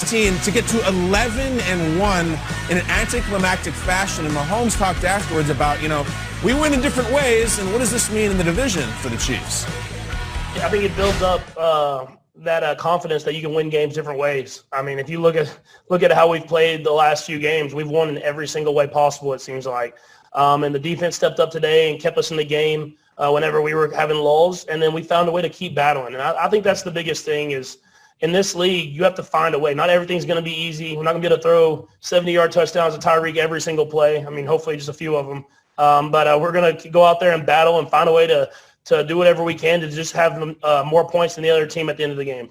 To get to 11-1 in an anticlimactic fashion. And Mahomes talked afterwards about, we win in different ways, and what does this mean in the division for the Chiefs? Yeah, I think it builds up that confidence that you can win games different ways. I mean, if you look at how we've played the last few games, we've won in every single way possible, it seems like. And the defense stepped up today and kept us in the game whenever we were having lulls, and then we found a way to keep battling. And I think that's the biggest thing is, in this league, you have to find a way. Not everything's going to be easy. We're not going to be able to throw 70-yard touchdowns to Tyreek every single play. I mean, hopefully just a few of them. But we're going to go out there and battle and find a way to do whatever we can to just have more points than the other team at the end of the game.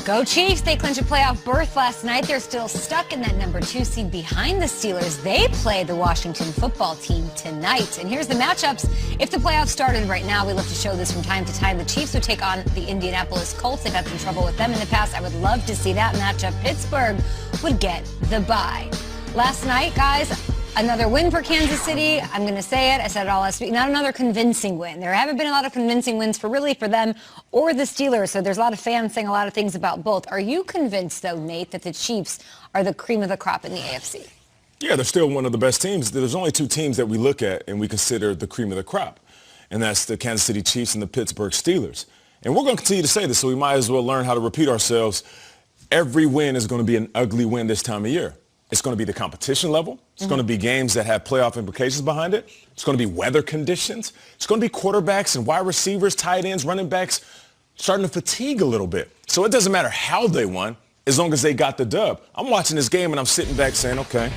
Go Chiefs. They clinched a playoff berth last night. They're still stuck in that number 2 seed behind the Steelers. They play the Washington football team tonight. And here's the matchups. If the playoffs started right now, we love to show this from time to time. The Chiefs would take on the Indianapolis Colts. They've had some trouble with them in the past. I would love to see that matchup. Pittsburgh would get the bye. Last night, guys, another win for Kansas City. I'm going to say it. I said it all last week. Not another convincing win. There haven't been a lot of convincing wins for them or the Steelers. So there's a lot of fans saying a lot of things about both. Are you convinced, though, Nate, that the Chiefs are the cream of the crop in the AFC? Yeah, they're still one of the best teams. There's only 2 teams that we look at and we consider the cream of the crop. And that's the Kansas City Chiefs and the Pittsburgh Steelers. And we're going to continue to say this, so we might as well learn how to repeat ourselves. Every win is going to be an ugly win this time of year. It's going to be the competition level. It's going to be games that have playoff implications behind it. It's going to be weather conditions. It's going to be quarterbacks and wide receivers, tight ends, running backs starting to fatigue a little bit. So it doesn't matter how they won as long as they got the dub. I'm watching this game and I'm sitting back saying, okay,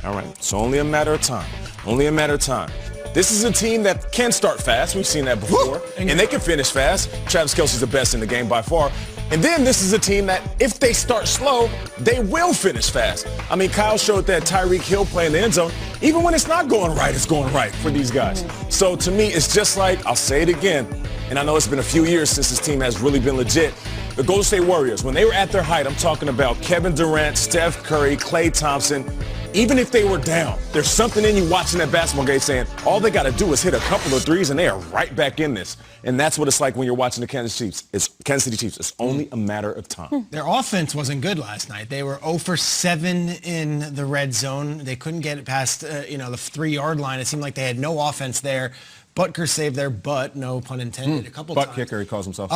all right, it's only a matter of time. Only a matter of time. This is a team that can start fast. We've seen that before. And they can finish fast. Travis Kelce's the best in the game by far. And then this is a team that if they start slow, they will finish fast. I mean, Kyle showed that Tyreek Hill play in the end zone. Even when it's not going right, it's going right for these guys. So to me, it's just like, I'll say it again, and I know it's been a few years since this team has really been legit. The Golden State Warriors, when they were at their height, I'm talking about Kevin Durant, Steph Curry, Klay Thompson. Even if they were down, there's something in you watching that basketball game saying all they got to do is hit a couple of threes and they are right back in this. And that's what it's like when you're watching the Kansas City Chiefs. It's only a matter of time. Their offense wasn't good last night. They were 0 for 7 in the red zone. They couldn't get it past the 3-yard line. It seemed like they had no offense there. Butker saved their butt, no pun intended, a couple times. Butt kicker, he calls himself.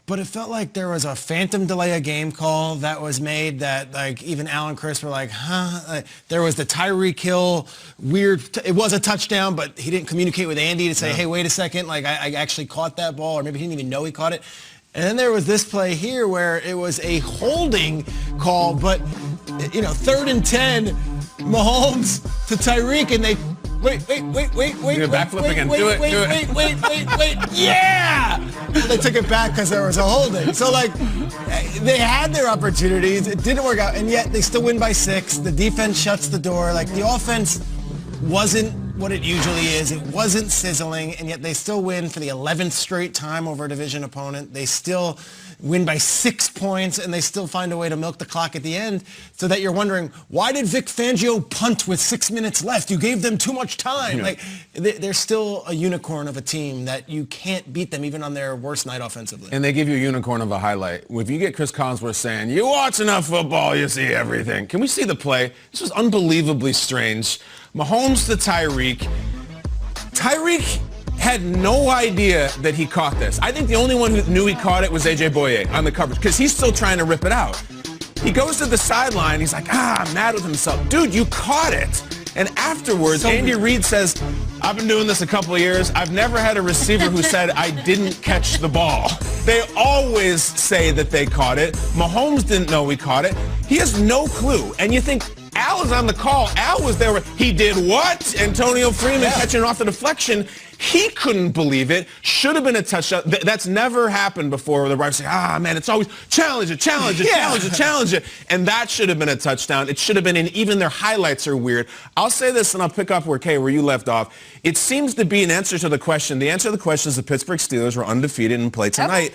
But it felt like there was a phantom delay of game call that was made that, like, even Al and Chris were like, huh? There was the Tyreek Hill weird, it was a touchdown, but he didn't communicate with Andy to say, hey, wait a second, like, I actually caught that ball, or maybe he didn't even know he caught it. And then there was this play here where it was a holding call, but, 3rd and 10, Mahomes to Tyreek, and they wait. Do a backflip again. Do it. Wait. Yeah! They took it back because there was a holding. So, they had their opportunities. It didn't work out, and yet they still win by 6. The defense shuts the door. The offense wasn't what it usually is. It wasn't sizzling, and yet they still win for the 11th straight time over a division opponent. They still win by 6 points, and they still find a way to milk the clock at the end, so that you're wondering, why did Vic Fangio punt with 6 minutes left? You gave them too much time. Yeah. They're still a unicorn of a team that you can't beat them even on their worst night offensively. And they give you a unicorn of a highlight. If you get Chris Collinsworth saying, you watch enough football, you see everything. Can we see the play? This was unbelievably strange. Mahomes to Tyreek. Tyreek had no idea that he caught this. I think the only one who knew he caught it was A.J. Boye on the coverage because he's still trying to rip it out. He goes to the sideline. He's like, I'm mad with himself. Dude, you caught it. And afterwards, Andy Reid says, I've been doing this a couple of years. I've never had a receiver who said, I didn't catch the ball. They always say that they caught it. Mahomes didn't know he caught it. He has no clue. And you think, Al is on the call. Al was there. He did what? Antonio Freeman catching off the deflection. He couldn't believe it. Should have been a touchdown. That's never happened before. The refs say, man, it's always challenge it. And that should have been a touchdown. It should have been, and even their highlights are weird. I'll say this, and I'll pick up where you left off. It seems to be an answer to the question. The answer to the question is the Pittsburgh Steelers were undefeated and play tonight.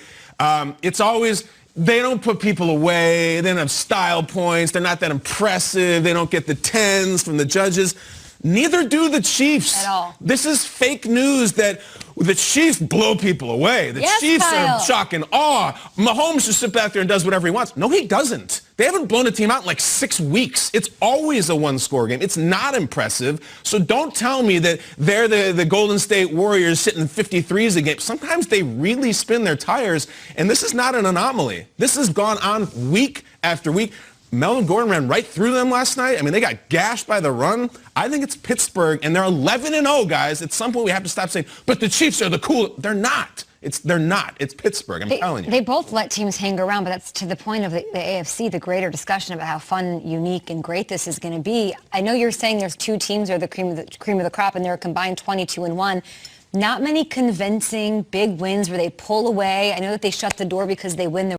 It's always, they don't put people away. They don't have style points. They're not that impressive. They don't get the 10s from the judges. Neither do the Chiefs. At all. This is fake news that The Chiefs blow people away. The Yes, Chiefs Kyle. are shock and awe. Mahomes just sit back there and does whatever he wants. No, he doesn't. They haven't blown a team out in like 6 weeks. It's always a one-score game. It's not impressive. So don't tell me that they're the Golden State Warriors sitting 53s a game. Sometimes they really spin their tires, and this is not an anomaly. This has gone on week after week. Melvin Gordon ran right through them last night. I mean, they got gashed by the run. I think it's Pittsburgh, and they're 11-0, guys. At some point, we have to stop saying, but the Chiefs are the cool. They're not. They're not. It's Pittsburgh. I'm telling you. They both let teams hang around, but that's to the point of the AFC, the greater discussion about how fun, unique, and great this is going to be. I know you're saying there's 2 teams that are the cream of the crop, and they're combined 22-1. Not many convincing big wins where they pull away. I know that they shut the door because they win the